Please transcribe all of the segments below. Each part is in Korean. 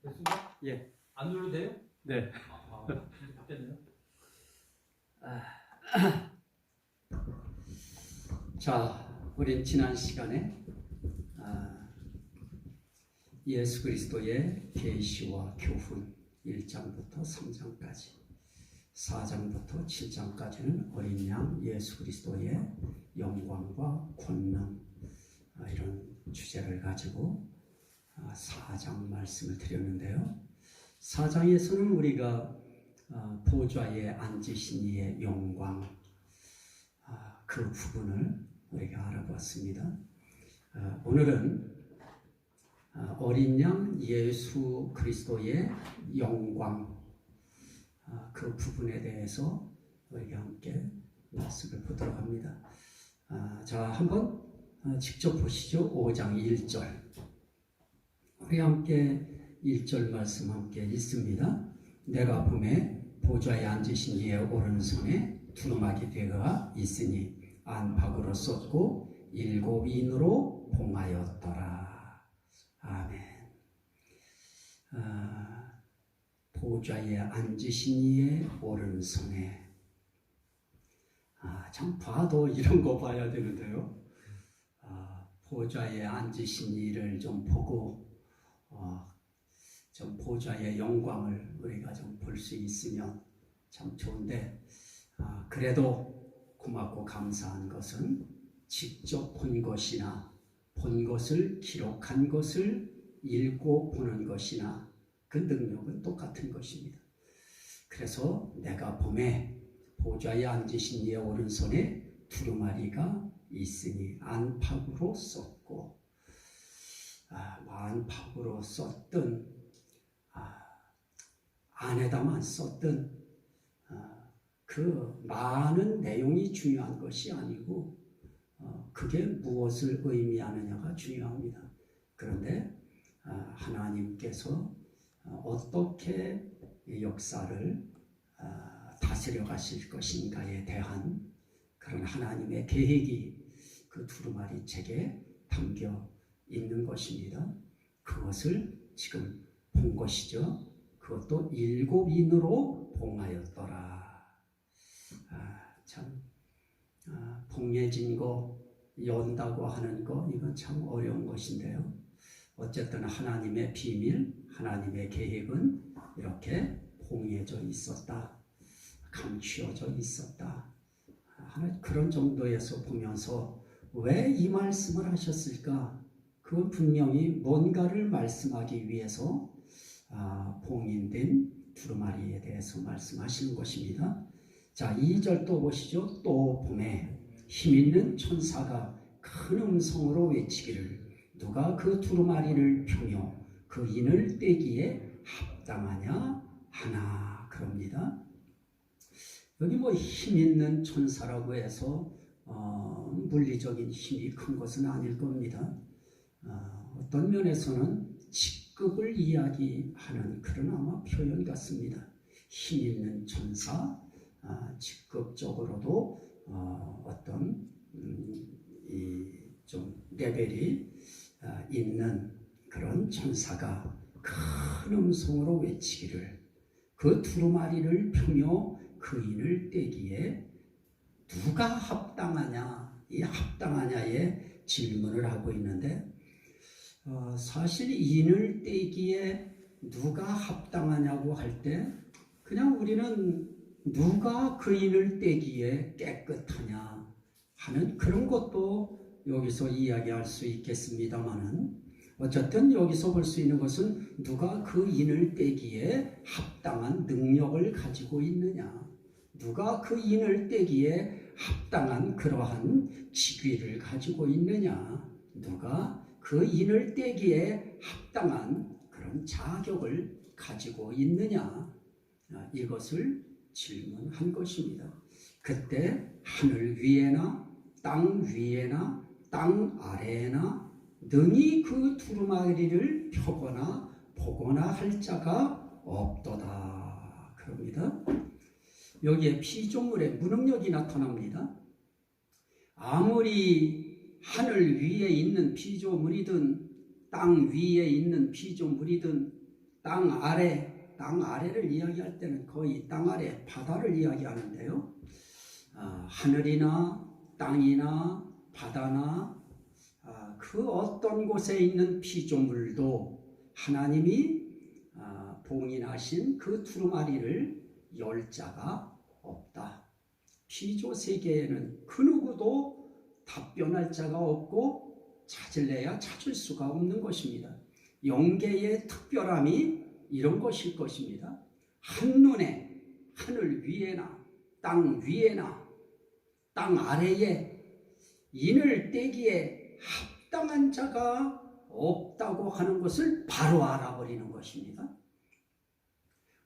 됐습니까? 예. 안 눌러도 돼요? 네. 이제 바뀌었네요. 자, 우린 지난 시간에 예수 그리스도의 계시와 교훈 1장부터 3장까지 4장부터 7장까지는 어린 양 예수 그리스도의 영광과 권능 이런 주제를 가지고 4장 말씀을 드렸는데요. 4장에서는 우리가 보좌에 앉으신 이의 영광 그 부분을 우리가 알아보았습니다. 오늘은 어린 양 예수 그리스도의 영광 그 부분에 대해서 우리가 함께 말씀을 보도록 합니다. 자, 한번 직접 보시죠. 5장 1절 우리 함께 1절 말씀 함께 읽습니다. 내가 보매 보좌에 앉으신 이의 오른손에 두루마기대가 있으니 안팎으로 쏟고 7인으로 봉하였더라. 아멘. 보좌에 앉으신 이의 오른손에 참 봐도 이런 거 봐야 되는데요. 보좌에 앉으신 이를 좀 보고 좀 보좌의 영광을 우리가 좀 볼 수 있으면 참 좋은데 그래도 고맙고 감사한 것은 직접 본 것이나 본 것을 기록한 것을 읽고 보는 것이나 그 능력은 똑같은 것입니다. 그래서 내가 보매 보좌에 앉으신 이의 오른손에 두루마리가 있으니 안팎으로 썼고 안팎으로 썼든 안에다만 썼든 그 많은 내용이 중요한 것이 아니고 그게 무엇을 의미하느냐가 중요합니다. 그런데 하나님께서 어떻게 역사를 다스려 가실 것인가에 대한 그런 하나님의 계획이 그 두루마리 책에 담겨 있는 것입니다. 그것을 지금 본 것이죠. 그것도 7인으로 봉하였더라. 참 봉해진 거 연다고 하는 거 이건 참 어려운 것인데요. 어쨌든 하나님의 비밀, 하나님의 계획은 이렇게 봉해져 있었다. 감추어져 있었다. 그런 정도에서 보면서 왜 이 말씀을 하셨을까? 그건 분명히 뭔가를 말씀하기 위해서 봉인된 두루마리에 대해서 말씀하시는 것입니다. 자, 2절 또 보시죠. 또 봄에 힘있는 천사가 큰 음성으로 외치기를 누가 그 두루마리를 펴며 그 인을 떼기에 합당하냐 하나 그럽니다. 여기 뭐 힘있는 천사라고 해서 물리적인 힘이 큰 것은 아닐 겁니다. 어떤 면에서는 직급을 이야기하는 그런 아마 표현 같습니다. 힘있는 천사, 직급적으로도 어떤 좀 레벨이 있는 그런 천사가 큰 음성으로 외치기를 그 두루마리를 펴며 그 인을 떼기에 누가 합당하냐, 이 합당하냐에 질문을 하고 있는데 사실 인을 떼기에 누가 합당하냐고 할 때 그냥 우리는 누가 그 인을 떼기에 깨끗하냐 하는 그런 것도 여기서 이야기할 수 있겠습니다만은 어쨌든 여기서 볼 수 있는 것은 누가 그 인을 떼기에 합당한 능력을 가지고 있느냐, 누가 그 인을 떼기에 합당한 그러한 직위를 가지고 있느냐, 누가 그 인을 떼기에 합당한 그런 자격을 가지고 있느냐, 이것을 질문한 것입니다. 그때 하늘 위에나 땅 위에나 땅 아래에나 능히 그 두루마리를 펴거나 보거나 할 자가 없도다 그럽니다. 여기에 피조물의 무능력이 나타납니다. 아무리 하늘 위에 있는 피조물이든 땅 위에 있는 피조물이든 땅 아래를 이야기할 때는 거의 땅 아래 바다를 이야기하는데요. 하늘이나 땅이나 바다나 그 어떤 곳에 있는 피조물도 하나님이 봉인하신 그 두루마리를 열 자가 없다. 피조 세계에는 그 누구도 답변할 자가 없고 찾을래야 찾을 수가 없는 것입니다. 영계의 특별함이 이런 것일 것입니다. 한눈에 하늘 위에나 땅 위에나 땅 아래에 인을 떼기에 합당한 자가 없다고 하는 것을 바로 알아버리는 것입니다.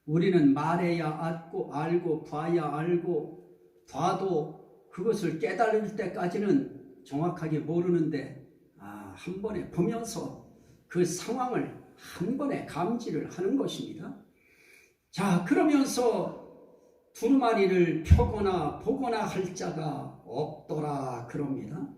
우리는 말해야 알고 봐야 알고 봐도 그것을 깨달을 때까지는 정확하게 모르는데 한 번에 보면서 그 상황을 한 번에 감지를 하는 것입니다. 자, 그러면서 두루마리를 펴거나 보거나 할 자가 없더라 그럽니다.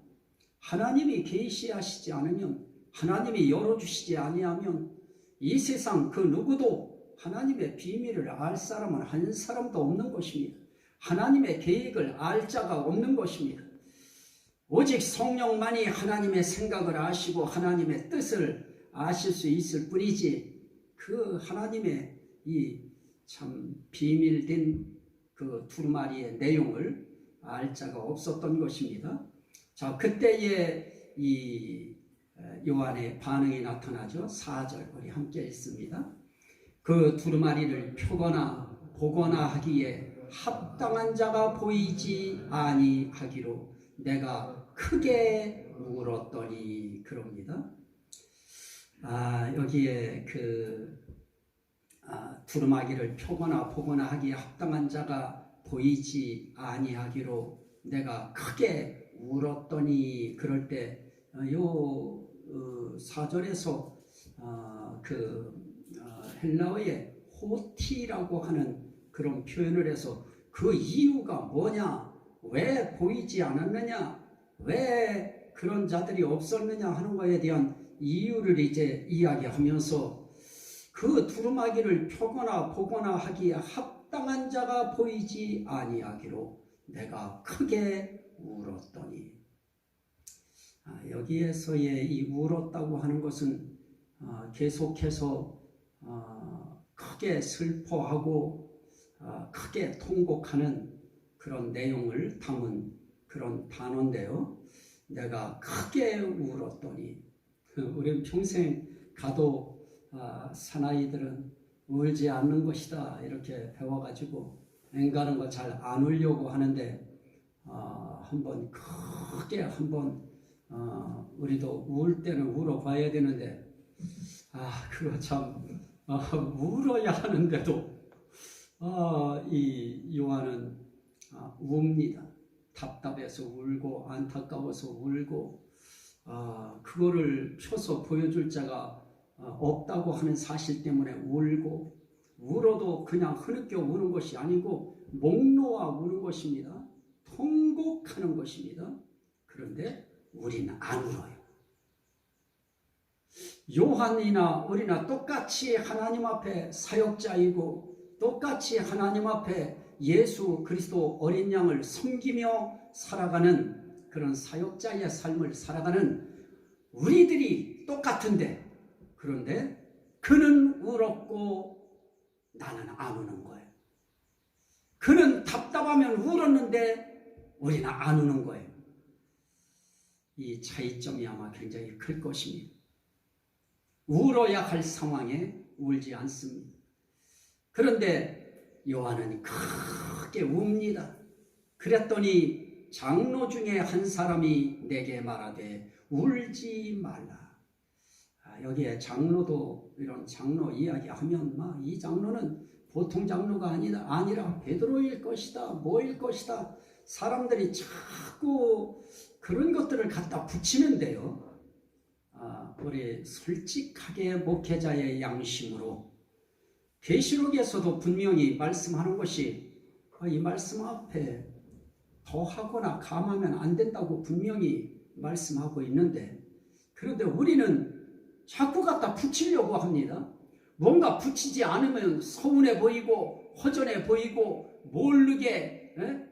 하나님이 계시하시지 않으면, 하나님이 열어주시지 아니하면 이 세상 그 누구도 하나님의 비밀을 알 사람은 한 사람도 없는 것입니다. 하나님의 계획을 알 자가 없는 것입니다. 오직 성령만이 하나님의 생각을 아시고 하나님의 뜻을 아실 수 있을 뿐이지, 그 하나님의 이 참 비밀된 그 두루마리의 내용을 알 자가 없었던 것입니다. 자, 그때에 이 요한의 반응이 나타나죠. 4절 우리 함께 읽습니다. 그 두루마리를 펴거나 보거나 하기에 합당한 자가 보이지 아니하기로 내가 크게 울었더니 그럽니다. 여기에 두루마기를 펴거나 보거나 하기에 합당한 자가 보이지 아니하기로 내가 크게 울었더니 그럴 때 요 4절에서 헬라어의 호티라고 하는 그런 표현을 해서 그 이유가 뭐냐, 왜 보이지 않았느냐, 왜 그런 자들이 없었느냐 하는 것에 대한 이유를 이제 이야기하면서 그 두루마기를 펴거나 보거나 하기에 합당한 자가 보이지 아니하기로 내가 크게 울었더니, 여기에서의 이 울었다고 하는 것은 계속해서 크게 슬퍼하고 크게 통곡하는 그런 내용을 담은 그런 단어인데요. 내가 크게 울었더니, 우리는 평생 가도 사나이들은 울지 않는 것이다 이렇게 배워가지고 앵가는 거 잘 안 울려고 하는데, 한번 크게 한번 우리도 울 때는 울어봐야 되는데, 그거 참 울어야 하는데도 이 요한은 웁니다. 답답해서 울고 안타까워서 울고, 그거를 펴서 보여줄 자가 없다고 하는 사실 때문에 울고, 울어도 그냥 흐느껴 우는 것이 아니고 목 놓아 우는 것입니다. 통곡하는 것입니다. 그런데 우리는 안 울어요. 요한이나 우리나 똑같이 하나님 앞에 사역자이고 똑같이 하나님 앞에 예수 그리스도 어린 양을 섬기며 살아가는 그런 사역자의 삶을 살아가는 우리들이 똑같은데, 그런데 그는 울었고 나는 안 우는 거예요. 그는 답답하면 울었는데 우리는 안 우는 거예요. 이 차이점이 아마 굉장히 클 것입니다. 울어야 할 상황에 울지 않습니다. 그런데 요한은 크게 웁니다. 그랬더니 장로 중에 한 사람이 내게 말하되 울지 말라. 여기에 장로도 이런 장로 이야기하면 이 장로는 보통 장로가 아니라 베드로일 것이다, 뭐일 것이다. 사람들이 자꾸 그런 것들을 갖다 붙이는데요. 우리 솔직하게 목회자의 양심으로 계시록에서도 분명히 말씀하는 것이 이 말씀 앞에 더하거나 감하면 안 된다고 분명히 말씀하고 있는데, 그런데 우리는 자꾸 갖다 붙이려고 합니다. 뭔가 붙이지 않으면 서운해 보이고 허전해 보이고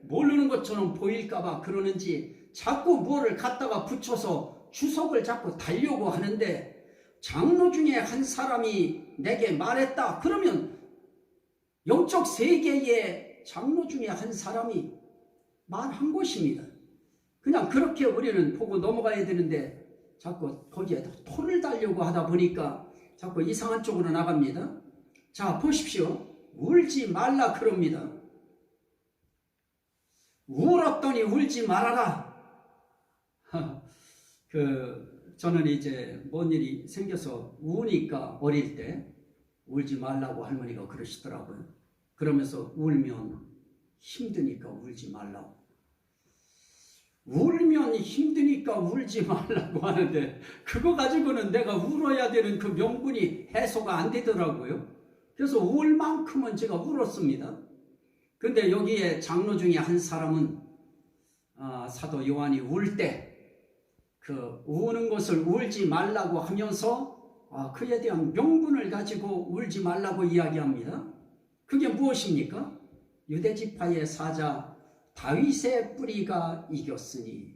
모르는 것처럼 보일까봐 그러는지 자꾸 뭐를 갖다가 붙여서 주석을 자꾸 달려고 하는데, 장로 중에 한 사람이 내게 말했다 그러면 영적 세계의 장로 중에 한 사람이 말한 것입니다. 그냥 그렇게 우리는 보고 넘어가야 되는데 자꾸 거기에 토를 달려고 하다 보니까 자꾸 이상한 쪽으로 나갑니다. 자, 보십시오. 울지 말라 그럽니다. 울었더니 울지 말아라. 저는 이제 뭔 일이 생겨서 우니까 어릴 때 울지 말라고 할머니가 그러시더라고요. 그러면서 울면 힘드니까 울지 말라고. 울면 힘드니까 울지 말라고 하는데 그거 가지고는 내가 울어야 되는 그 명분이 해소가 안 되더라고요. 그래서 울 만큼은 제가 울었습니다. 근데 여기에 장로 중에 한 사람은 사도 요한이 울 때 그 우는 것을 울지 말라고 하면서 그에 대한 명분을 가지고 울지 말라고 이야기합니다. 그게 무엇입니까? 유대지파의 사자 다윗의 뿌리가 이겼으니,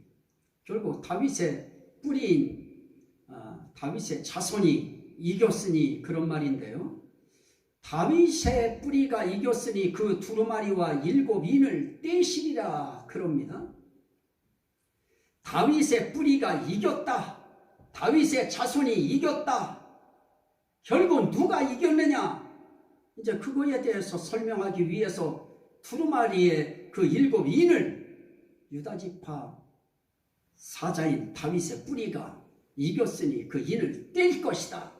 결국 다윗의 뿌리인 다윗의 자손이 이겼으니 그런 말인데요. 다윗의 뿌리가 이겼으니 그 두루마리와 7인을 떼시리라 그럽니다. 다윗의 뿌리가 이겼다. 다윗의 자손이 이겼다. 결국 누가 이겼느냐? 이제 그거에 대해서 설명하기 위해서 두루마리의 그 7인을 유다지파 사자인 다윗의 뿌리가 이겼으니 그 인을 뗄 것이다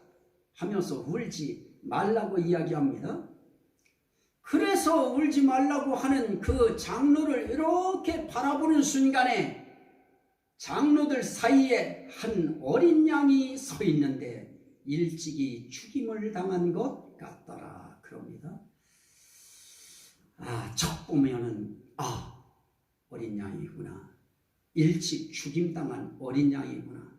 하면서 울지 말라고 이야기합니다. 그래서 울지 말라고 하는 그 장로를 이렇게 바라보는 순간에 장로들 사이에 한 어린 양이 서 있는데 일찍이 죽임을 당한 것 같더라 그럽니다. 적 보면은 어린 양이구나. 일찍 죽임당한 어린 양이구나.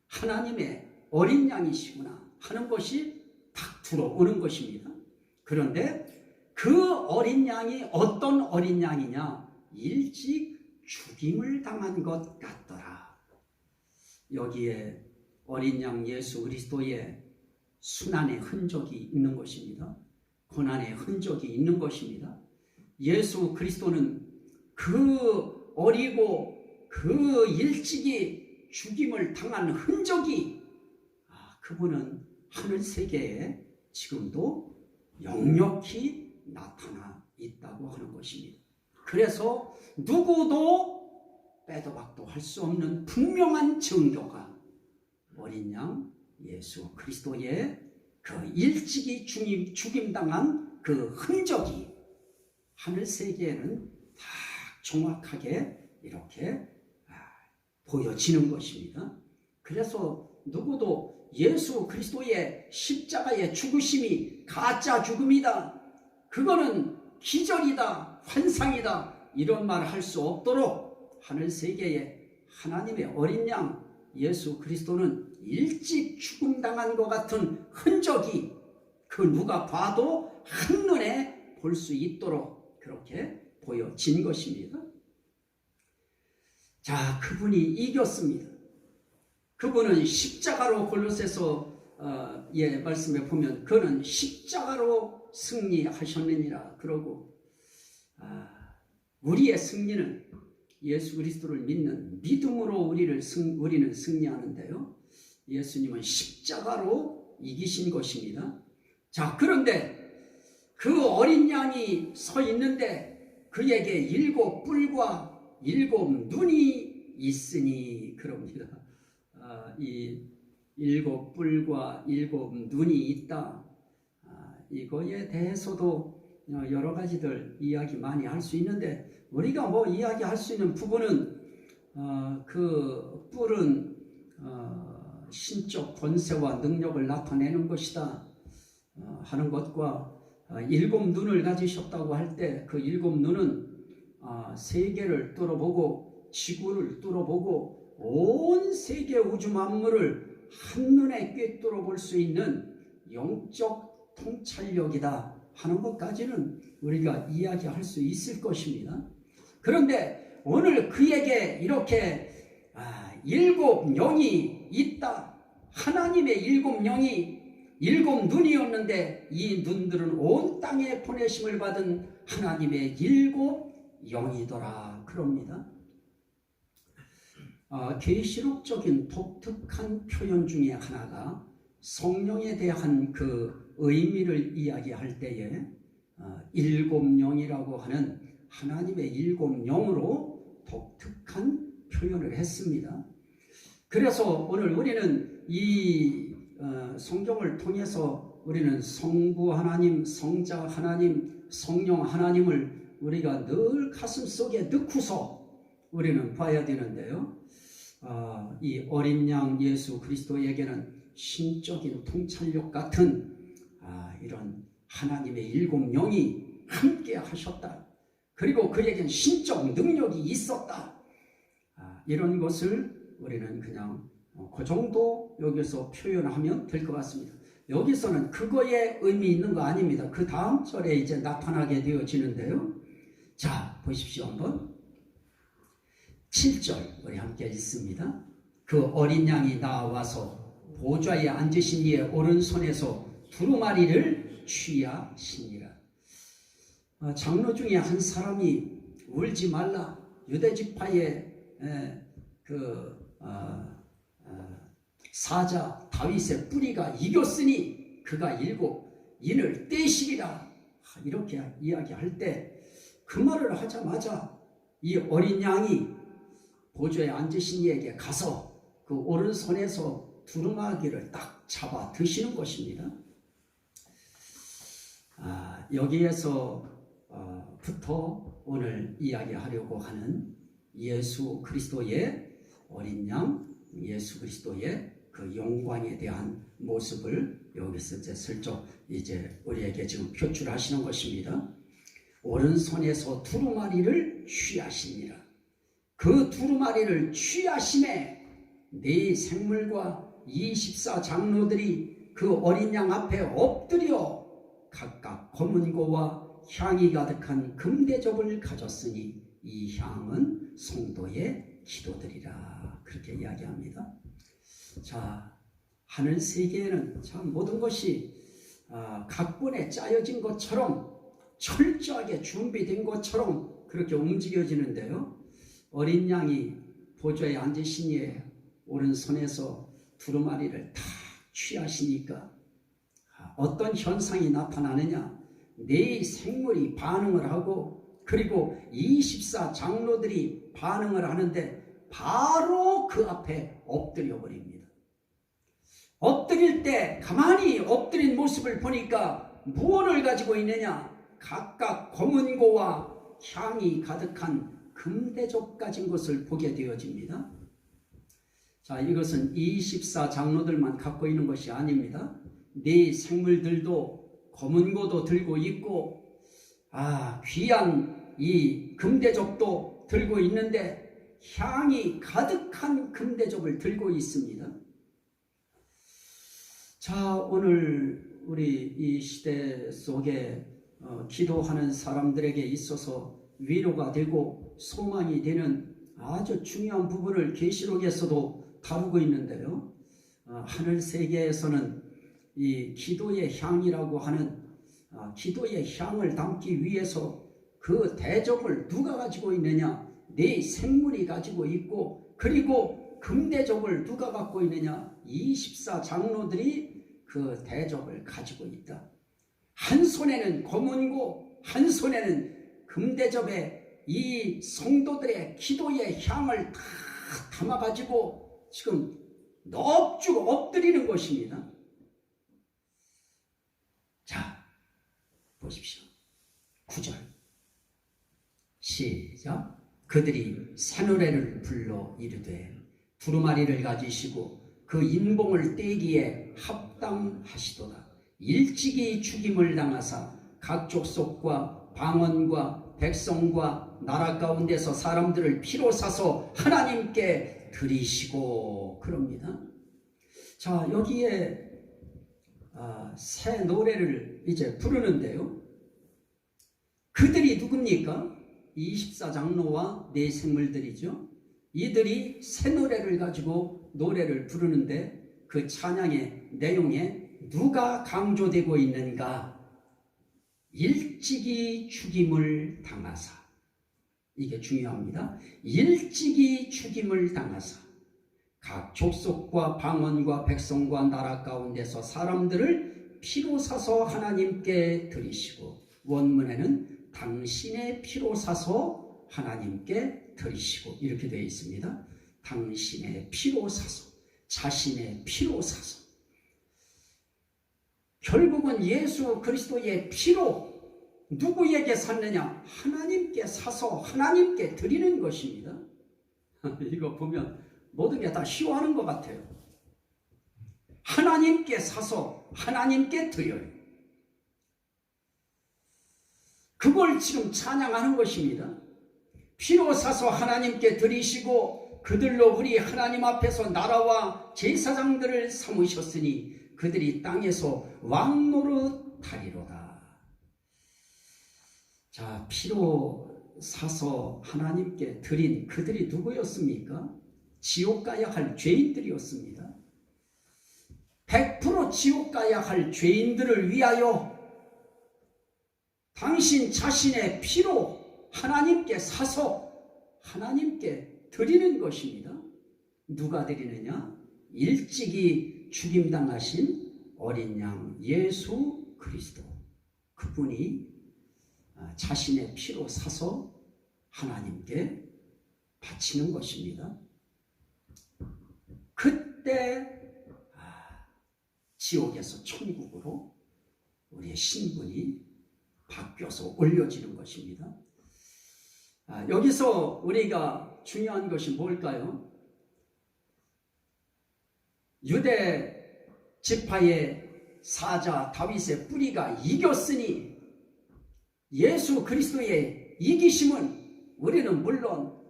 하나님의 어린 양이시구나 하는 것이 탁 들어오는 것입니다. 그런데 그 어린 양이 어떤 어린 양이냐? 일찍 죽임을 당한 것 같더라. 여기에 어린 양 예수 그리스도의 순환의 흔적이 있는 것입니다. 고난의 흔적이 있는 것입니다. 예수 그리스도는 그 어리고 그 일찍이 죽임을 당한 흔적이 그분은 하늘 세계에 지금도 역력히 나타나 있다고 하는 것입니다. 그래서 누구도 빼도 박도 할 수 없는 분명한 증거가 어린 양 예수 그리스도의 그 일찍이 죽임당한 그 흔적이 하늘 세계에는 다 정확하게 이렇게 보여지는 것입니다. 그래서 누구도 예수 그리스도의 십자가의 죽으심이 가짜 죽음이다, 그거는 기절이다, 환상이다, 이런 말 할 수 없도록 하늘 세계에 하나님의 어린 양 예수 그리스도는 일찍 죽음당한 것 같은 흔적이 그 누가 봐도 한눈에 볼 수 있도록 그렇게 보여진 것입니다. 자, 그분이 이겼습니다. 그분은 십자가로 골로새서 말씀에 보면 그는 십자가로 승리하셨느니라 그러고, 우리의 승리는 예수 그리스도를 믿는 믿음으로 우리는 승리하는데요. 예수님은 십자가로 이기신 것입니다. 자, 그런데 그 어린 양이 서 있는데 그에게 7뿔과 7눈이 있으니 그럽니다. 이 7뿔과 7눈이 있다. 이거에 대해서도 여러 가지들 이야기 많이 할 수 있는데, 우리가 뭐 이야기할 수 있는 부분은 그 뿔은 신적 권세와 능력을 나타내는 것이다 하는 것과, 7눈을 가지셨다고 할 때 그 7눈은 세계를 뚫어보고 지구를 뚫어보고 온 세계 우주 만물을 한눈에 꿰뚫어 볼 수 있는 영적 통찰력이다 하는 것까지는 우리가 이야기할 수 있을 것입니다. 그런데 오늘 그에게 이렇게 일곱 영이 있다. 하나님의 일곱 영이 일곱 눈이었는데 이 눈들은 온 땅에 보내심을 받은 하나님의 일곱 영이더라 그럽니다. 계시록적인 독특한 표현 중에 하나가 성령에 대한 그 의미를 이야기할 때에 일곱 영이라고 하는 하나님의 일곱 영으로 독특한 표현을 했습니다. 그래서 오늘 우리는 이 성경을 통해서 우리는 성부 하나님, 성자 하나님, 성령 하나님을 우리가 늘 가슴 속에 넣고서 우리는 봐야 되는데요. 이 어린 양 예수 그리스도에게는 신적인 통찰력 같은 이런 하나님의 일곱 영이 함께 하셨다. 그리고 그에겐 신적 능력이 있었다. 이런 것을 우리는 그냥 그 정도 여기서 표현하면 될 것 같습니다. 여기서는 그거에 의미 있는 거 아닙니다. 그 다음 절에 이제 나타나게 되어지는데요. 자, 보십시오 한번. 7절 우리 함께 읽습니다. 그 어린 양이 나와서 보좌에 앉으신 이의 오른손에서 두루마리를 취하시니라. 장로 중에 한 사람이 울지 말라. 유대지파의 사자 다윗의 뿌리가 이겼으니 그가 일곱 인을 떼시리라. 이렇게 이야기할 때 그 말을 하자마자 이 어린 양이 보좌에 앉으신 이에게 가서 그 오른손에서 두루마기를 딱 잡아 드시는 것입니다. 여기에서부터 오늘 이야기하려고 하는 예수 그리스도의 어린 양, 예수 그리스도의 그 영광에 대한 모습을 여기서 이제 슬쩍 이제 우리에게 지금 표출하시는 것입니다. 오른손에서 두루마리를 취하시니라. 그 두루마리를 취하심에 네 생물과 24 장로들이 그 어린 양 앞에 엎드려 각각 검은고와 향이 가득한 금대접을 가졌으니 이 향은 성도의 기도들이라. 그렇게 이야기합니다. 자, 하늘 세계에는 참 모든 것이 각본에 짜여진 것처럼 철저하게 준비된 것처럼 그렇게 움직여지는데요. 어린 양이 보좌에 앉으신 이의 오른손에서 두루마리를 다 취하시니까 어떤 현상이 나타나느냐. 네 생물이 반응을 하고 그리고 24 장로들이 반응을 하는데 바로 그 앞에 엎드려 버립니다. 엎드릴 때 가만히 엎드린 모습을 보니까 무엇을 가지고 있느냐. 각각 검은고와 향이 가득한 금대접 가진 것을 보게 되어집니다. 자, 이것은 24 장로들만 갖고 있는 것이 아닙니다. 네 생물들도 검은고도 들고 있고 귀한 이 금대접도 들고 있는데 향이 가득한 금대접을 들고 있습니다. 자, 오늘 우리 이 시대 속에 기도하는 사람들에게 있어서 위로가 되고 소망이 되는 아주 중요한 부분을 계시록에서도 다루고 있는데요. 하늘 세계에서는 이 기도의 향이라고 하는 기도의 향을 담기 위해서 그 대접을 누가 가지고 있느냐. 네 생물이 가지고 있고 그리고 금대접을 누가 갖고 있느냐. 24 장로들이 그 대접을 가지고 있다. 한 손에는 검은고 한 손에는 금대접에 이 성도들의 기도의 향을 다 담아가지고 지금 넙죽 엎드리는 것입니다. 자, 보십시오. 9절 시작. 그들이 새노래를 불러 이르되 두루마리를 가지시고 그 인봉을 떼기에 합당하시도다. 일찍이 죽임을 당하사 각 족속과 방언과 백성과 나라 가운데서 사람들을 피로 사서 하나님께 드리시고 그럽니다. 자, 여기에 새 노래를 이제 부르는데요. 그들이 누굽니까? 24장로와 네 생물들이죠. 이들이 새 노래를 가지고 노래를 부르는데 그 찬양의 내용에 누가 강조되고 있는가? 일찍이 죽임을 당하사. 이게 중요합니다. 일찍이 죽임을 당하사 각 족속과 방언과 백성과 나라 가운데서 사람들을 피로 사서 하나님께 드리시고, 원문에는 당신의 피로 사서 하나님께 드리시고 이렇게 되어 있습니다. 당신의 피로 사서, 자신의 피로 사서. 결국은 예수 그리스도의 피로 누구에게 샀느냐? 하나님께 사서 하나님께 드리는 것입니다. 이거 보면 모든 게 다 쉬워하는 것 같아요. 하나님께 사서 하나님께 드려요. 그걸 지금 찬양하는 것입니다. 피로 사서 하나님께 드리시고 그들로 우리 하나님 앞에서 나라와 제사장들을 삼으셨으니 그들이 땅에서 왕노릇하리로다. 자, 피로 사서 하나님께 드린 그들이 누구였습니까? 지옥 가야 할 죄인들이었습니다. 100% 지옥 가야 할 죄인들을 위하여 당신 자신의 피로 하나님께 사서 하나님께 드리는 것입니다. 누가 드리느냐? 일찍이 죽임당하신 어린 양 예수 그리스도. 그분이 자신의 피로 사서 하나님께 바치는 것입니다. 그때 지옥에서 천국으로 우리의 신분이 바뀌어서 올려지는 것입니다. 여기서 우리가 중요한 것이 뭘까요? 유대 지파의 사자 다윗의 뿌리가 이겼으니 예수 그리스도의 이기심은 우리는 물론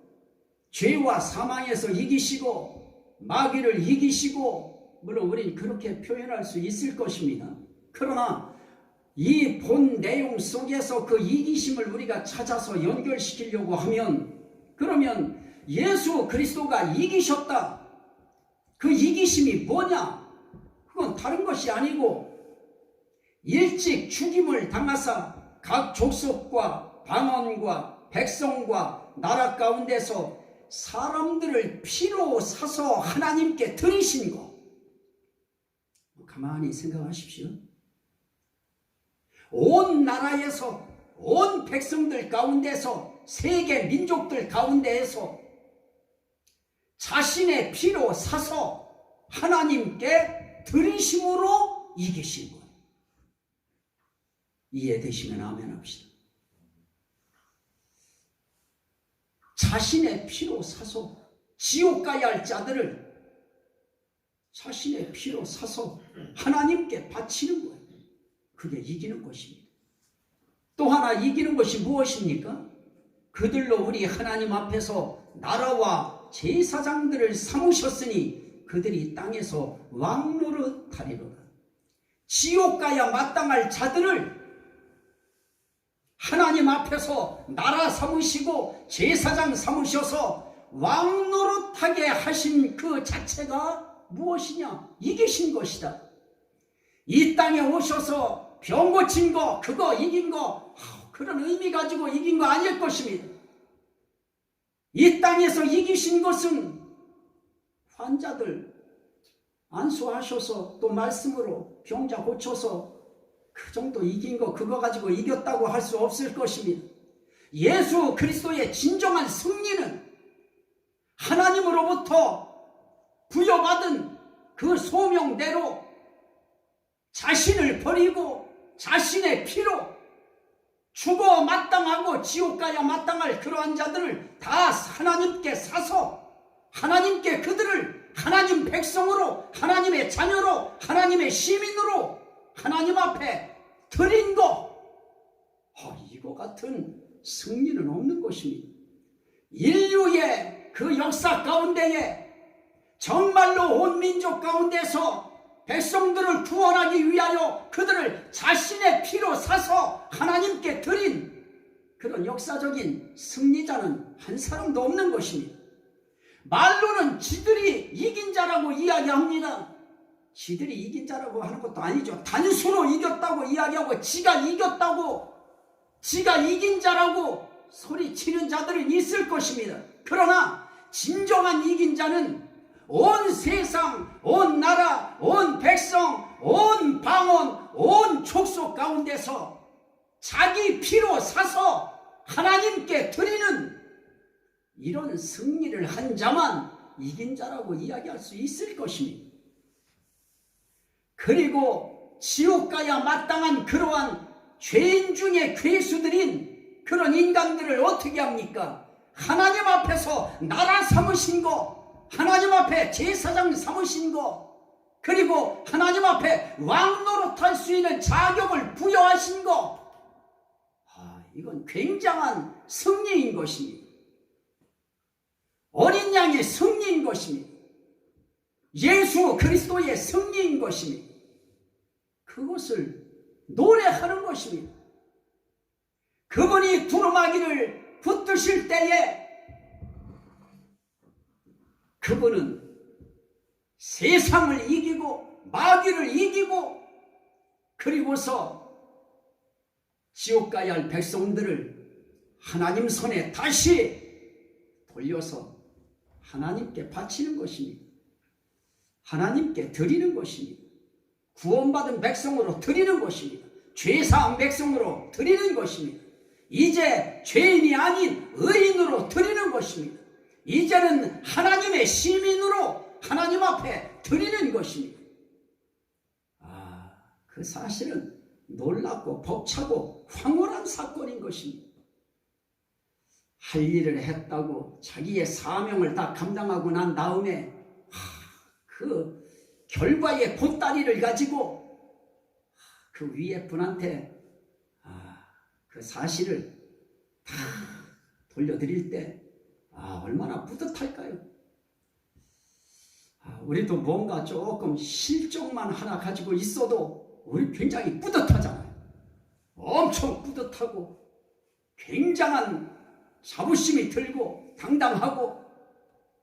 죄와 사망에서 이기시고 마귀를 이기시고 물론 우리는 그렇게 표현할 수 있을 것입니다. 그러나 이 본 내용 속에서 그 이기심을 우리가 찾아서 연결시키려고 하면 그러면 예수 그리스도가 이기셨다. 그 이기심이 뭐냐? 그건 다른 것이 아니고 일찍 죽임을 당하사 각 족속과 방언과 백성과 나라 가운데서 사람들을 피로 사서 하나님께 드리신 것. 가만히 생각하십시오. 온 나라에서 온 백성들 가운데서 세계 민족들 가운데에서 자신의 피로 사서 하나님께 드리심으로 이기신 것. 이해되시면 아멘 합시다. 자신의 피로 사서 지옥 가야 할 자들을 자신의 피로 사서 하나님께 바치는 거예요. 그게 이기는 것입니다. 또 하나 이기는 것이 무엇입니까? 그들로 우리 하나님 앞에서 나라와 제사장들을 삼으셨으니 그들이 땅에서 왕노릇하리로다. 지옥 가야 마땅할 자들을 하나님 앞에서 나라 삼으시고 제사장 삼으셔서 왕노릇하게 하신 그 자체가 무엇이냐? 이기신 것이다. 이 땅에 오셔서 병 고친 거, 그거 이긴 거, 그런 의미 가지고 이긴 거 아닐 것입니다. 이 땅에서 이기신 것은 환자들 안수하셔서 또 말씀으로 병자 고쳐서 그 정도 이긴 거, 그거 가지고 이겼다고 할 수 없을 것입니다. 예수 그리스도의 진정한 승리는 하나님으로부터 부여받은 그 소명대로 자신을 버리고 자신의 피로 죽어 마땅하고 지옥 가야 마땅할 그러한 자들을 다 하나님께 사서 하나님께 그들을 하나님 백성으로, 하나님의 자녀로, 하나님의 시민으로 하나님 앞에 드린 것, 이거 같은 승리는 없는 것입니다. 인류의 그 역사 가운데에 정말로 온 민족 가운데서 백성들을 구원하기 위하여 그들을 자신의 피로 사서 하나님께 드린 그런 역사적인 승리자는 한 사람도 없는 것입니다. 말로는 지들이 이긴 자라고 이야기합니다. 지들이 이긴 자라고 하는 것도 아니죠. 단수로 이겼다고 이야기하고 지가 이겼다고, 지가 이긴 자라고 소리치는 자들은 있을 것입니다. 그러나 진정한 이긴 자는 온 세상, 온 나라, 온 백성, 온 방언, 온 족속 가운데서 자기 피로 사서 하나님께 드리는 이런 승리를 한 자만 이긴 자라고 이야기할 수 있을 것입니다. 그리고 지옥 가야 마땅한 그러한 죄인 중에 괴수들인 그런 인간들을 어떻게 합니까? 하나님 앞에서 나라 삼으신 거, 하나님 앞에 제사장 삼으신 거, 그리고 하나님 앞에 왕 노릇할 수 있는 자격을 부여하신 거, 이건 굉장한 승리인 것입니다. 어린 양의 승리인 것입니다. 예수 그리스도의 승리인 것입니다. 그것을 노래하는 것입니다. 그분이 두루마기를 붙드실 때에 그분은 세상을 이기고 마귀를 이기고 그리고서 지옥 가야 할 백성들을 하나님 손에 다시 돌려서 하나님께 바치는 것입니다. 하나님께 드리는 것입니다. 구원받은 백성으로 드리는 것입니다. 죄사한 백성으로 드리는 것입니다. 이제 죄인이 아닌 의인으로 드리는 것입니다. 이제는 하나님의 시민으로 하나님 앞에 드리는 것입니다. 그 사실은 놀랍고 벅차고 황홀한 사건인 것입니다. 할 일을 했다고 자기의 사명을 다 감당하고 난 다음에 그 결과의 보따리를 가지고 그 위에 분한테 그 사실을 다 돌려드릴 때 얼마나 뿌듯할까요? 우리도 뭔가 조금 실적만 하나 가지고 있어도 우리 굉장히 뿌듯하잖아요. 엄청 뿌듯하고 굉장한 자부심이 들고 당당하고,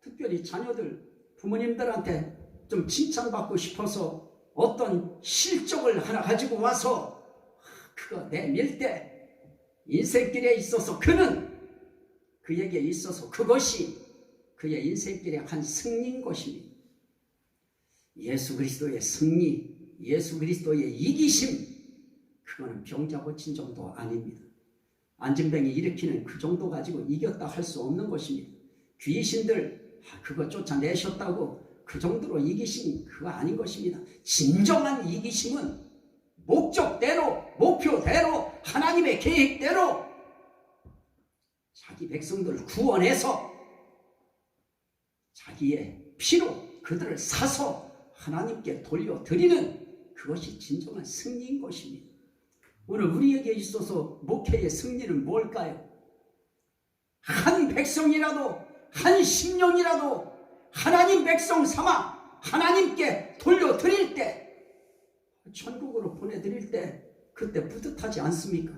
특별히 자녀들, 부모님들한테 좀 칭찬받고 싶어서 어떤 실적을 하나 가지고 와서 그거 내밀 때 인생길에 있어서 그에게 있어서 그것이 그의 인생길의 한 승리인 것입니다. 예수 그리스도의 승리, 예수 그리스도의 이기심, 그거는 병자 고친 정도 아닙니다. 안진뱅이 일으키는 그 정도 가지고 이겼다 할 수 없는 것입니다. 귀신들 그거 쫓아내셨다고 그 정도로 이기심 그거 아닌 것입니다. 진정한 이기심은 목적대로, 목표대로, 하나님의 계획대로 자기 백성들을 구원해서 자기의 피로 그들을 사서 하나님께 돌려드리는 그것이 진정한 승리인 것입니다. 오늘 우리에게 있어서 목회의 승리는 뭘까요? 한 백성이라도, 한 심령이라도 하나님 백성 삼아 하나님께 돌려드릴 때, 천국으로 보내드릴 때 그때 뿌듯하지 않습니까?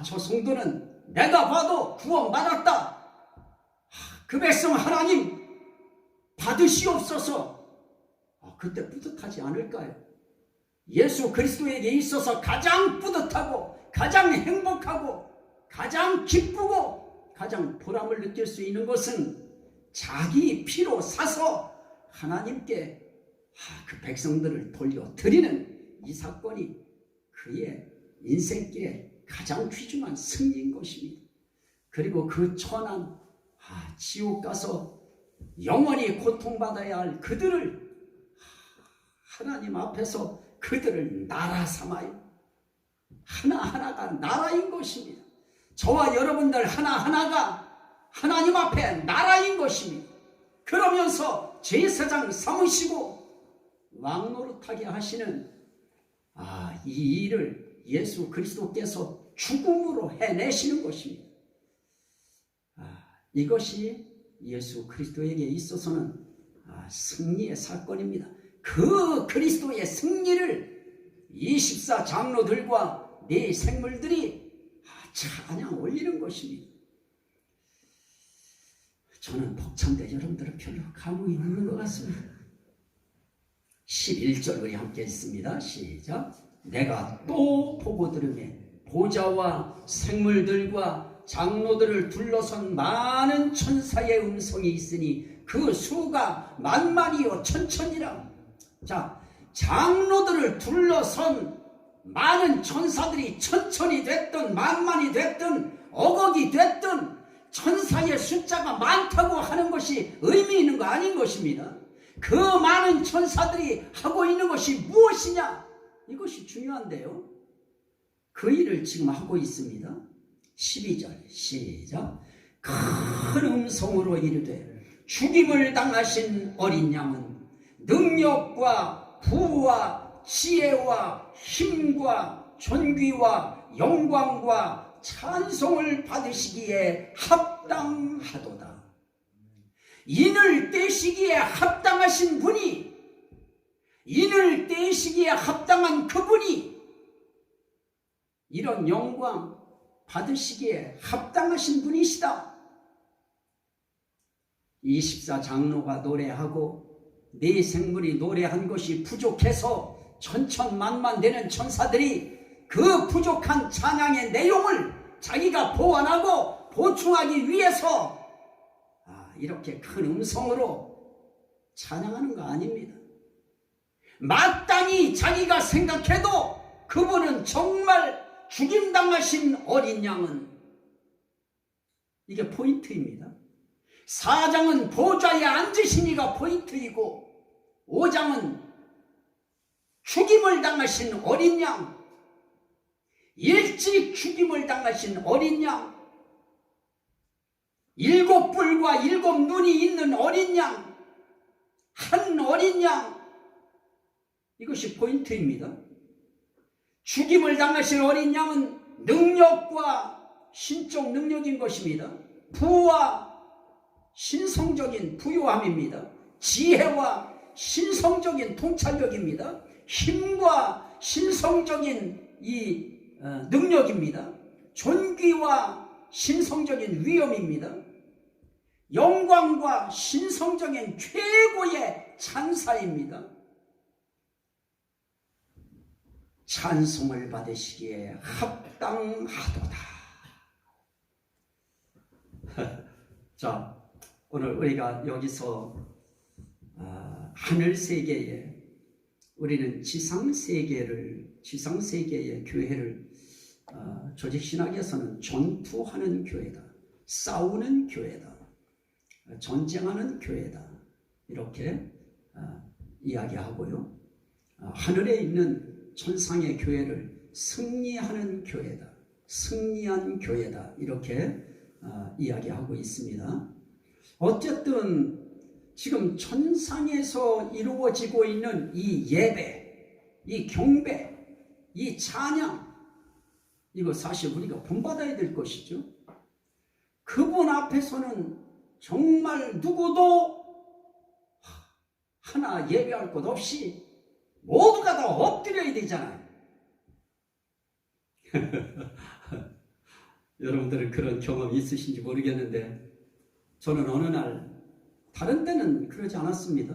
저 성도는 내가 봐도 구원받았다. 그 백성 하나님 받으시옵소서. 그때 뿌듯하지 않을까요? 예수 그리스도에게 있어서 가장 뿌듯하고 가장 행복하고 가장 기쁘고 가장 보람을 느낄 수 있는 것은 자기 피로 사서 하나님께 그 백성들을 돌려드리는 이 사건이 그의 인생길에 가장 귀중한 승리인 것입니다. 그리고 그 천한 지옥 가서 영원히 고통받아야 할 그들을 하나님 앞에서 그들을 나라 삼아요. 하나하나가 나라인 것입니다. 저와 여러분들 하나하나가 하나님 앞에 나라인 것입니다. 그러면서 제사장 삼으시고 왕 노릇하게 하시는 이 일을 예수 그리스도께서 죽음으로 해내시는 것입니다. 이것이 예수 그리스도에게 있어서는 승리의 사건입니다. 그 그리스도의 승리를 24 장로들과 네 생물들이 찬양 올리는 것입니다. 저는 벅찬데 여러분들은 별로 감흥이 없는 것 같습니다. 11절 우리 함께 읽습니다. 시작. 내가 또 보고 들으매 보좌와 생물들과 장로들을 둘러선 많은 천사의 음성이 있으니 그 수가 만만이요 천천이라. 자, 장로들을 둘러선 많은 천사들이 천천이 됐든 만만이 됐든 억억이 됐든 천사의 숫자가 많다고 하는 것이 의미 있는 거 아닌 것입니다. 그 많은 천사들이 하고 있는 것이 무엇이냐? 이것이 중요한데요. 그 일을 지금 하고 있습니다. 12절 시작. 큰 음성으로 이르되 죽임을 당하신 어린 양은 능력과 부와 지혜와 힘과 존귀와 영광과 찬송을 받으시기에 합당하도다. 인을 떼시기에 합당하신 분이, 인을 떼시기에 합당한 그분이 이런 영광 받으시기에 합당하신 분이시다. 24 장로가 노래하고 네 생물이 노래한 것이 부족해서 천천만만 되는 천사들이 그 부족한 찬양의 내용을 자기가 보완하고 보충하기 위해서 이렇게 큰 음성으로 찬양하는 거 아닙니다. 마땅히 자기가 생각해도 그분은 정말 죽임당하신 어린 양은, 이게 포인트입니다. 4장은 보좌에 앉으시니가 포인트이고 5장은 죽임을 당하신 어린 양, 일찍 죽임을 당하신 어린 양, 7뿔과 7눈이 있는 어린 양, 한 어린 양, 이것이 포인트입니다. 죽임을 당하신 어린 양은 능력과 신적 능력인 것입니다. 부와 신성적인 부요함입니다. 지혜와 신성적인 통찰력입니다. 힘과 신성적인 이 능력입니다. 존귀와 신성적인 위엄입니다. 영광과 신성적인 최고의 찬사입니다. 찬송을 받으시기에 합당하도다. 자, 오늘 우리가 여기서 하늘 세계에, 우리는 지상 세계의 교회를 조직신학에서는 전투하는 교회다, 싸우는 교회다, 전쟁하는 교회다, 이렇게 이야기하고요. 하늘에 있는 천상의 교회를 승리하는 교회다, 승리한 교회다, 이렇게 이야기하고 있습니다. 어쨌든 지금 천상에서 이루어지고 있는 이 예배, 이 경배, 이 찬양, 이거 사실 우리가 본받아야 될 것이죠. 그분 앞에서는 정말 누구도 하나 예배할 것 없이 모두가 다 엎드려야 되잖아요. 여러분들은 그런 경험이 있으신지 모르겠는데 저는 어느 날, 다른 때는 그러지 않았습니다.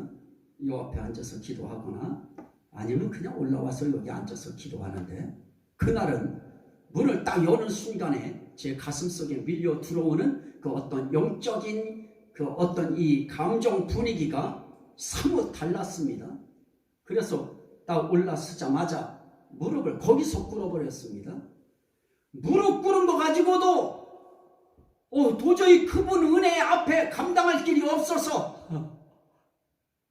이 앞에 앉아서 기도하거나 아니면 그냥 올라와서 여기 앉아서 기도하는데, 그날은 문을 딱 여는 순간에 제 가슴속에 밀려 들어오는 그 어떤 영적인 그 어떤 이 감정 분위기가 사뭇 달랐습니다. 그래서 딱 올라서자마자 무릎을 거기서 꿇어버렸습니다. 무릎 꿇은 거 가지고도 도저히 그분 은혜 앞에 감당할 길이 없어서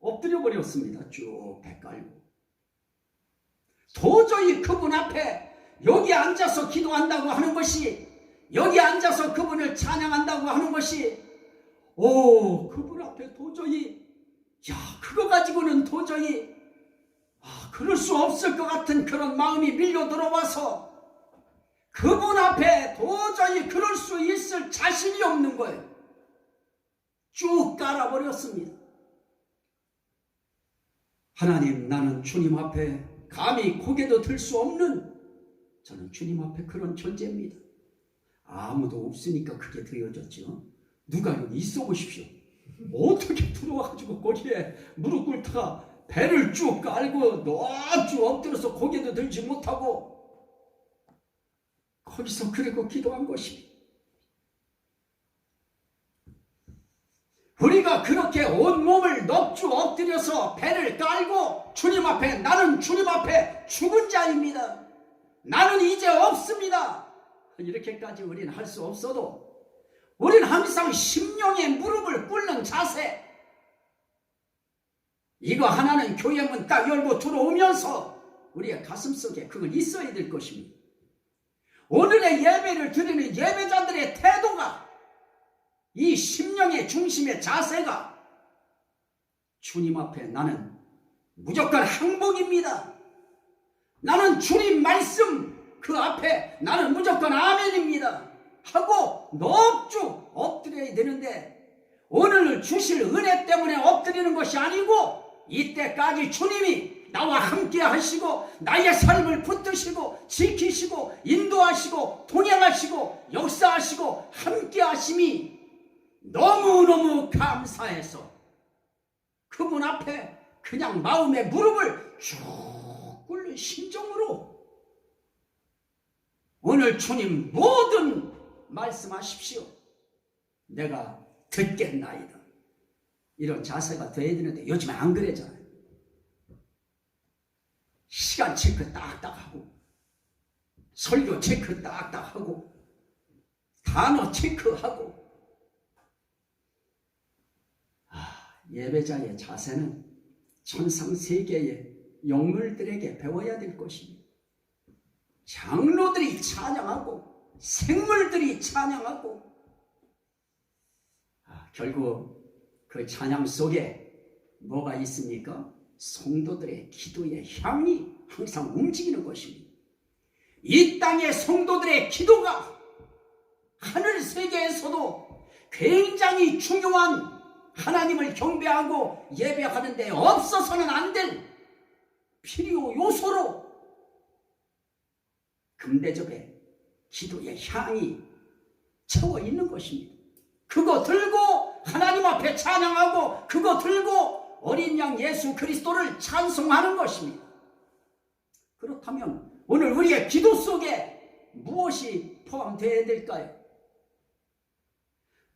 엎드려 버렸습니다. 쭉 배 깔고. 도저히 그분 앞에 여기 앉아서 기도한다고 하는 것이, 여기 앉아서 그분을 찬양한다고 하는 것이, 그분 앞에 도저히, 그거 가지고는 도저히 그럴 수 없을 것 같은 그런 마음이 밀려 들어와서 그분 앞에 도저히 그럴 수 있을 자신이 없는 거예요. 쭉 깔아버렸습니다. 하나님, 나는 주님 앞에 감히 고개도 들 수 없는, 저는 주님 앞에 그런 존재입니다. 아무도 없으니까 그게 되어졌죠. 누가 여기 있어 보십시오. 어떻게 들어와가지고 거기에 무릎 꿇다가 배를 쭉 깔고 쭉 엎드려서 고개도 들지 못하고 거기서 그리고 기도한 것입니다. 우리가 그렇게 온몸을 넙죽 엎드려서 배를 깔고 주님 앞에, 나는 주님 앞에 죽은 자입니다. 나는 이제 없습니다. 이렇게까지 우리는 할 수 없어도 우리는 항상 심령의 무릎을 꿇는 자세, 이거 하나는 교회 문 딱 열고 들어오면서 우리의 가슴속에 그건 있어야 될 것입니다. 오늘의 예배를 드리는 예배자들의 태도가, 이 심령의 중심의 자세가 주님 앞에 나는 무조건 항복입니다. 나는 주님 말씀 그 앞에 나는 무조건 아멘입니다 하고 넙죽 엎드려야 되는데, 오늘 주실 은혜 때문에 엎드리는 것이 아니고 이때까지 주님이 나와 함께 하시고 나의 삶을 붙드시고 지키시고 인도하시고 동행하시고 역사하시고 함께 하심이 너무너무 감사해서 그분 앞에 그냥 마음의 무릎을 쭉 꿇는 심정으로 오늘 주님 뭐든 말씀하십시오. 내가 듣겠나이다. 이런 자세가 돼야 되는데 요즘에 안 그래잖아요. 시간 체크 딱딱하고 설교 체크 딱딱하고 단어 체크하고. 예배자의 자세는 천상세계의 영물들에게 배워야 될 것입니다. 장로들이 찬양하고 생물들이 찬양하고, 결국 그 찬양 속에 뭐가 있습니까? 성도들의 기도의 향이 항상 움직이는 것입니다. 이 땅의 성도들의 기도가 하늘 세계에서도 굉장히 중요한, 하나님을 경배하고 예배하는 데 없어서는 안 될 필요 요소로 금대접에 기도의 향이 채워 있는 것입니다. 그거 들고 하나님 앞에 찬양하고 그거 들고 어린 양 예수 그리스도를 찬송하는 것입니다. 그렇다면 오늘 우리의 기도 속에 무엇이 포함되어야 될까요?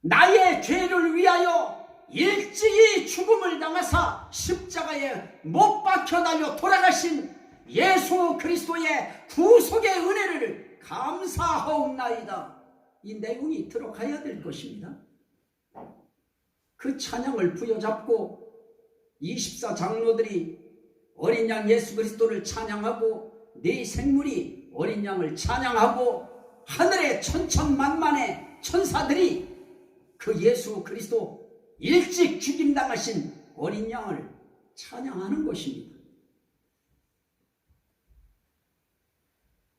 나의 죄를 위하여 일찍이 죽음을 당하사 십자가에 못 박혀 달려 돌아가신 예수 그리스도의 구속의 은혜를 감사하옵나이다. 이 내용이 들어가야 될 것입니다. 그 찬양을 부여잡고 24장로들이 어린 양 예수 그리스도를 찬양하고 네 생물이 어린 양을 찬양하고 하늘의 천천만만의 천사들이 그 예수 그리스도 일찍 죽임당하신 어린 양을 찬양하는 것입니다.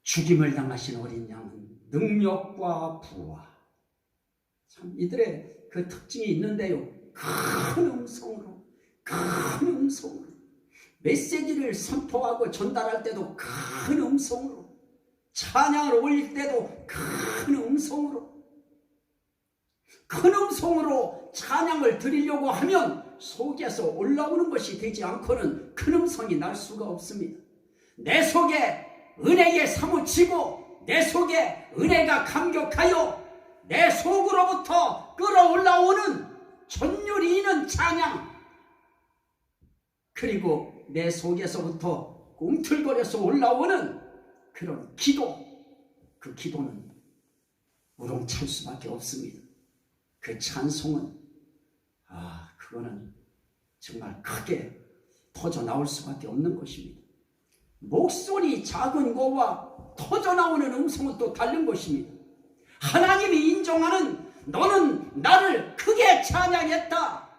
죽임을 당하신 어린 양은 능력과 부와, 참 이들의 그 특징이 있는데요. 큰 음성으로 메시지를 선포하고 전달할 때도 큰 음성으로, 찬양을 올릴 때도 큰 음성으로 찬양을 드리려고 하면 속에서 올라오는 것이 되지 않고는 큰 음성이 날 수가 없습니다. 내 속에 은혜에 사무치고 내 속에 은혜가 감격하여 내 속으로부터 끌어올라오는 전율이 있는 찬양, 그리고 내 속에서부터 꿈틀거려서 올라오는 그런 기도, 그 기도는 우렁찰 수밖에 없습니다. 그 찬송은 그거는 정말 크게 터져 나올 수밖에 없는 것입니다. 목소리 작은 거와 터져 나오는 음성은 또 다른 것입니다. 하나님이 인정하는 너는 나를 크게 찬양했다,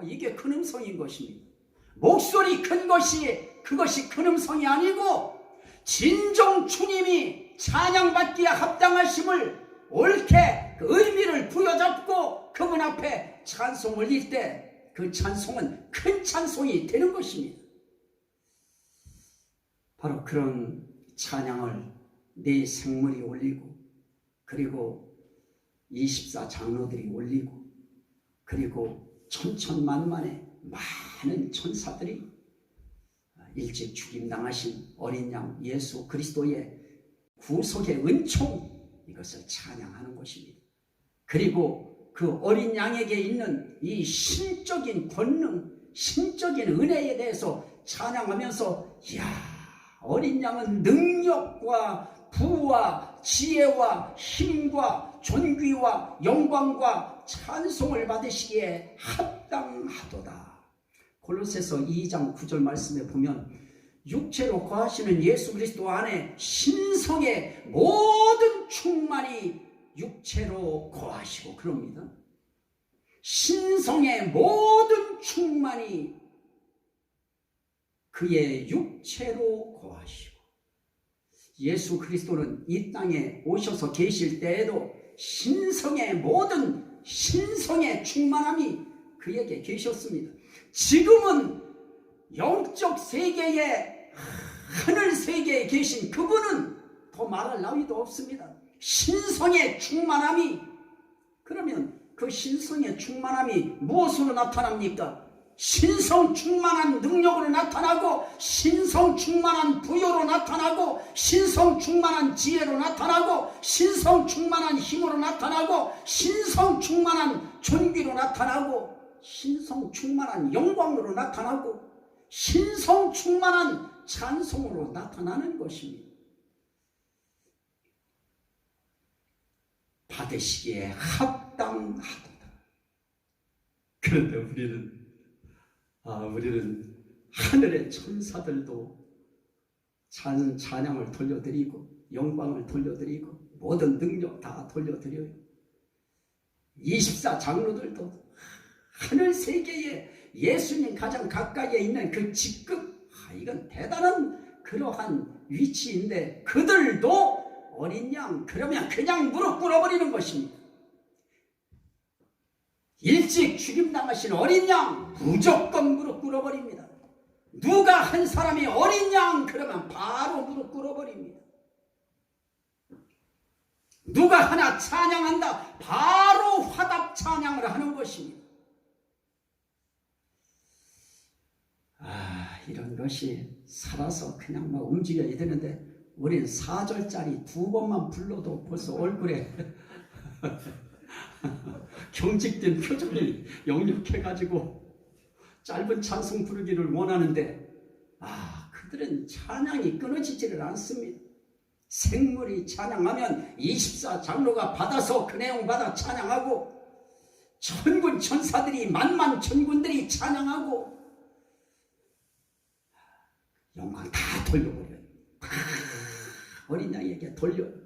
이게 큰 음성인 것입니다. 목소리 큰 것이 그것이 큰 음성이 아니고 진정 주님이 찬양받기에 합당하심을 옳게 그 의미를 부여잡고 그분 앞에 찬송 올릴 때 그 찬송은 큰 찬송이 되는 것입니다. 바로 그런 찬양을 내 생물이 올리고, 그리고 24 장로들이 올리고, 그리고 천천만만의 많은 천사들이 일찍 죽임당하신 어린 양 예수 그리스도의 구속의 은총, 이것을 찬양하는 것입니다. 그리고 그 어린 양에게 있는 이 신적인 권능, 신적인 은혜에 대해서 찬양하면서, 이야, 어린 양은 능력과 부와 지혜와 힘과 존귀와 영광과 찬송을 받으시기에 합당하도다. 골로새서 2장 9절 말씀에 보면 육체로 거하시는 예수 그리스도 안에 신성의 모든 충만이 육체로 거하시고, 그럽니다. 신성의 모든 충만이 그의 육체로 거하시고, 예수 그리스도는 이 땅에 오셔서 계실 때에도 신성의 모든 신성의 충만함이 그에게 계셨습니다. 지금은 영적 세계에, 하늘 세계에 계신 그분은 더 말할 나위도 없습니다. 신성의 충만함이, 그러면 그 신성의 충만함이 무엇으로 나타납니까? 신성 충만한 능력으로 나타나고, 신성 충만한 부여로 나타나고, 신성 충만한 지혜로 나타나고, 신성 충만한 힘으로 나타나고, 신성 충만한 존귀로 나타나고, 신성 충만한 영광으로 나타나고, 신성 충만한 찬송으로 나타나는 것입니다. 받으시기에 합당하도다. 그런데 우리는 하늘의 천사들도 찬양을 돌려드리고, 영광을 돌려드리고, 모든 능력 다 돌려드려요. 24 장로들도 하늘 세계에 예수님 가장 가까이에 있는 그 직급, 이건 대단한 그러한 위치인데, 그들도 어린 양, 그러면 그냥 무릎 꿇어버리는 것입니다. 일찍 죽임당하신 어린 양, 무조건 무릎 꿇어버립니다. 누가 한 사람이 어린 양 그러면 바로 무릎 꿇어버립니다. 누가 하나 찬양한다, 바로 화답 찬양을 하는 것입니다. 이런 것이 살아서 그냥 막 움직여야 되는데, 우린 4절짜리 2번만 불러도 벌써 얼굴에 경직된 표정이 역력해가지고 짧은 찬송 부르기를 원하는데, 그들은 찬양이 끊어지지를 않습니다. 생물이 찬양하면 24 장로가 받아서 그 내용 받아 찬양하고, 천군 천사들이 만만 천군들이 찬양하고, 영광 다 돌려버려요. 어린 양에게 돌려요.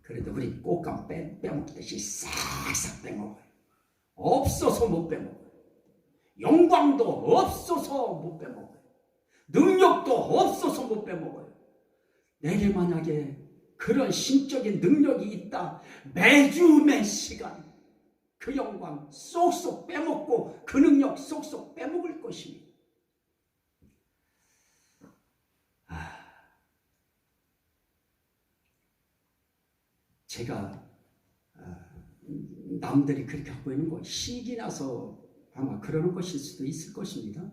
그래도 우리 꽃감 빼먹듯이 싹싹 빼먹어요. 없어서 못 빼먹어요. 영광도 없어서 못 빼먹어요. 능력도 없어서 못 빼먹어요. 내게 만약에 그런 신적인 능력이 있다, 매주 매 시간 그 영광 쏙쏙 빼먹고, 그 능력 쏙쏙 빼먹을 것입니다. 제가 남들이 그렇게 하고 있는 거 시기 나서 아마 그러는 것일 수도 있을 것입니다.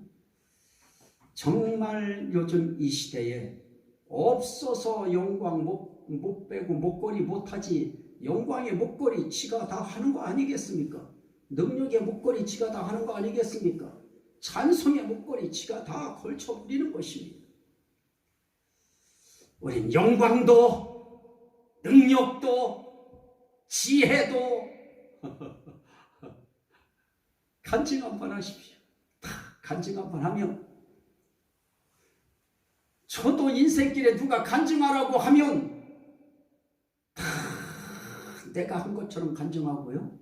정말 요즘 이 시대에 없어서 영광 못 빼고 목걸이 못하지, 영광의 목걸이 지가 다 하는 거 아니겠습니까? 능력의 목걸이 지가 다 하는 거 아니겠습니까? 찬송의 목걸이 지가 다 걸쳐버리는 것입니다. 우린 영광도 능력도 지혜도 간증 한번 하십시오. 간증 한번 하면, 저도 인생길에 누가 간증하라고 하면 내가 한 것처럼 간증하고요.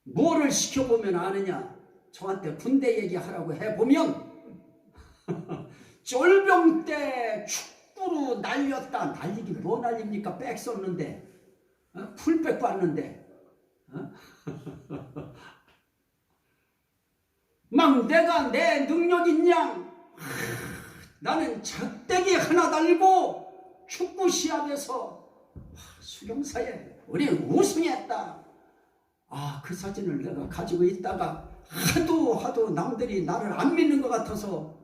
뭐를 시켜보면 아느냐, 저한테 군대 얘기하라고 해보면 쫄병 때 축구로 날렸다. 날리긴 뭐 날립니까? 백 쏘는데, 풀백 봤는데, 막 내가 내 능력 있냐, 나는 작대기 하나 달고 축구 시합에서 수경사에 우리는 우승했다. 그 사진을 내가 가지고 있다가 하도 남들이 나를 안 믿는 것 같아서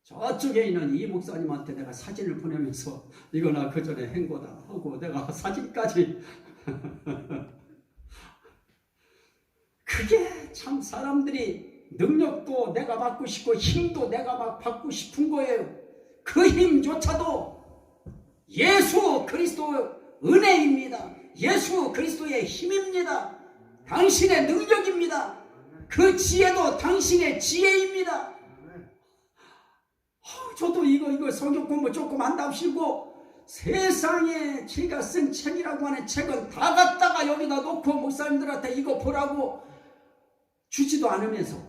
저쪽에 있는 이 목사님한테 내가 사진을 보내면서 이거 나 그 전에 한 거다 하고 내가 사진까지 그게 참 사람들이 능력도 내가 받고 싶고 힘도 내가 막 받고 싶은 거예요. 그 힘조차도 예수 그리스도 은혜입니다. 예수 그리스도의 힘입니다. 당신의 능력입니다. 그 지혜도 당신의 지혜입니다. 저도 이거 성경 공부 조금 한답시고 세상에 제가 쓴 책이라고 하는 책은 다 갖다가 여기다 놓고 목사님들한테 이거 보라고 주지도 않으면서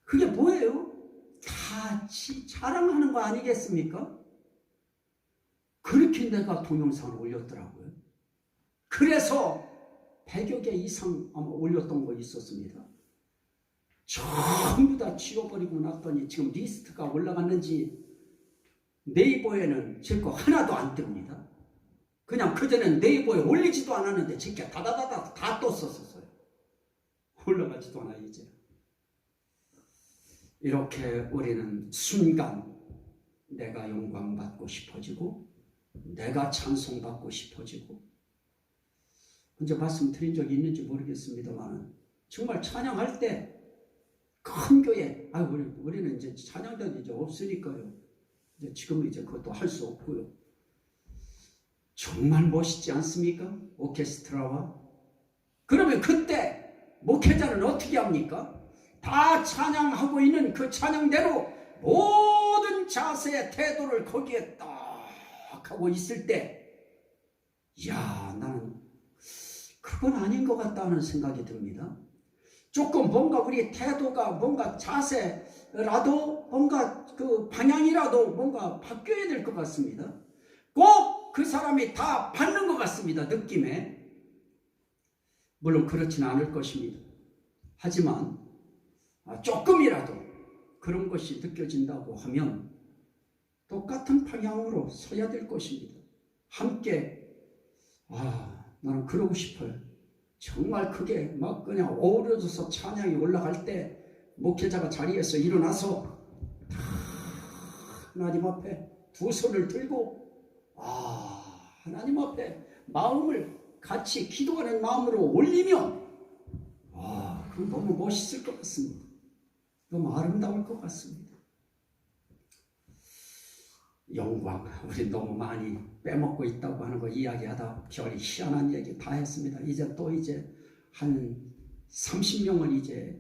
그게 뭐예요? 다 자랑하는 거 아니겠습니까? 그렇게 내가 동영상을 올렸더라고요. 그래서 100여 개 이상 아마 올렸던 거 있었습니다. 전부 다 지워버리고 났더니 지금 리스트가 올라갔는지 네이버에는 제 거 하나도 안 뜹니다. 그냥 그전엔 네이버에 올리지도 않았는데 제게 다다다다 다 떴었어요. 올라가지도 않아 이제. 이렇게 우리는 순간 내가 영광받고 싶어지고 내가 찬송받고 싶어지고 언제 말씀드린 적이 있는지 모르겠습니다만 정말 찬양할 때 큰 교회 우리는 이제 찬양단이 이제 없으니까요. 이제 지금은 이제 그것도 할 수 없고요. 정말 멋있지 않습니까? 오케스트라와. 그러면 그때 목회자는 어떻게 합니까? 다 찬양하고 있는 그 찬양대로 모든 자세의 태도를 거기에 딱 하고 있을 때 나는 그건 아닌 것 같다는 생각이 듭니다. 조금 뭔가 우리 태도가 뭔가 자세라도 뭔가 그 방향이라도 뭔가 바뀌어야 될 것 같습니다. 꼭 그 사람이 다 받는 것 같습니다. 느낌에. 물론 그렇지는 않을 것입니다. 하지만 조금이라도 그런 것이 느껴진다고 하면 똑같은 방향으로 서야 될 것입니다. 함께 나는 그러고 싶어요. 정말 그게 막 그냥 어우러져서 찬양이 올라갈 때 목회자가 자리에서 일어나서 하나님 앞에 두 손을 들고 하나님 앞에 마음을 같이 기도하는 마음으로 올리면 그건 너무 멋있을 것 같습니다. 너무 아름다울 것 같습니다. 영광, 우리 너무 많이 빼먹고 있다고 하는 거 이야기하다 별이 희한한 얘기 다 했습니다. 이제 한 30명은 이제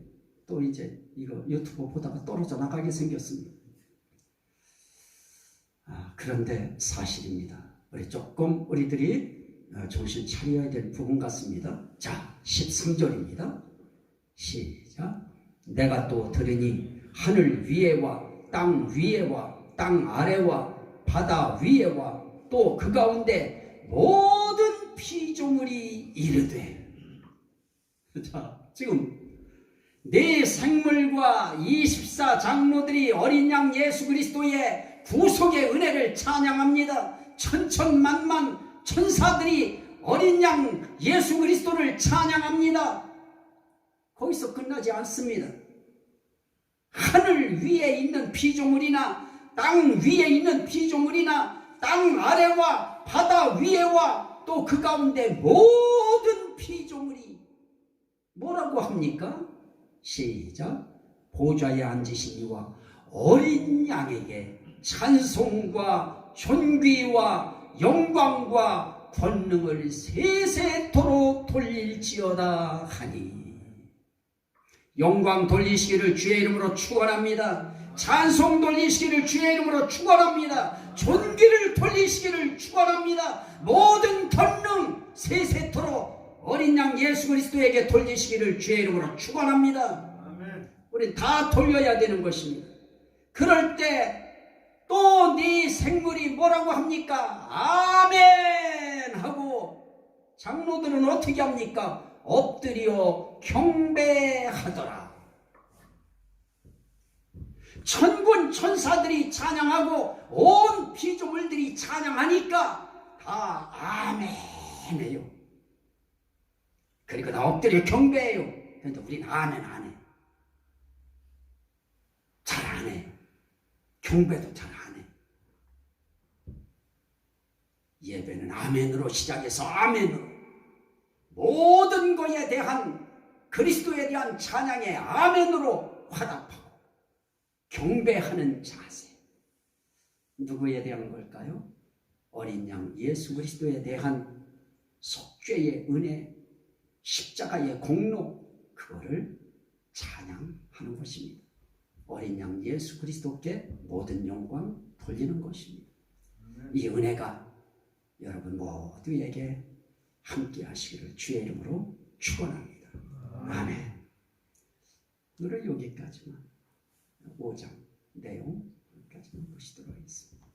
이거 유튜브 보다가 떨어져 나가게 생겼습니다. 그런데 사실입니다. 우리들이 정신 차려야 될 부분 같습니다. 자, 13절입니다. 시작. 내가 또 들으니 하늘 위에와 땅 위에와 땅 아래와 바다 위에와 또 그 가운데 모든 피조물이 이르되. 자, 지금 네 생물과 24장로들이 어린 양 예수 그리스도의 구속의 은혜를 찬양합니다. 천천만만 천사들이 어린 양 예수 그리스도를 찬양합니다. 거기서 끝나지 않습니다. 하늘 위에 있는 피조물이나 땅 위에 있는 피조물이나 땅 아래와 바다 위에와 또 그 가운데 모든 피조물이 뭐라고 합니까? 시작. 보좌에 앉으신 이와 어린 양에게 찬송과 존귀와 영광과 권능을 세세토록 돌릴지어다 하니. 영광 돌리시기를 주의 이름으로 축원합니다. 찬송 돌리시기를 주의 이름으로 축원합니다. 존귀를 돌리시기를 축원합니다. 모든 권능 세세토록 어린 양 예수 그리스도에게 돌리시기를 주의 이름으로 축원합니다. 우린 다 돌려야 되는 것입니다. 그럴 때 또 네 생물이 뭐라고 합니까? 아멘 하고 장로들은 어떻게 합니까? 엎드려 경배하더라. 천군 천사들이 찬양하고 온 피조물들이 찬양하니까 다 아멘해요. 그리고 다 엎드려 경배해요. 그런데 우리는 아멘 안 해. 잘 안 해요. 경배도 잘 안 해. 예배는 아멘으로 시작해서 아멘으로 모든 것에 대한 그리스도에 대한 찬양의 아멘으로 화답하고 경배하는 자세. 누구에 대한 걸까요? 어린 양 예수 그리스도에 대한 속죄의 은혜, 십자가의 공로, 그거를 찬양하는 것입니다. 어린 양 예수 그리스도께 모든 영광 돌리는 것입니다. 이 은혜가 여러분 모두에게 함께 하시기를 주의 이름으로 축원합니다. 아멘. 오늘 여기까지만 5장 내용 여기까지만 보시도록 하겠습니다.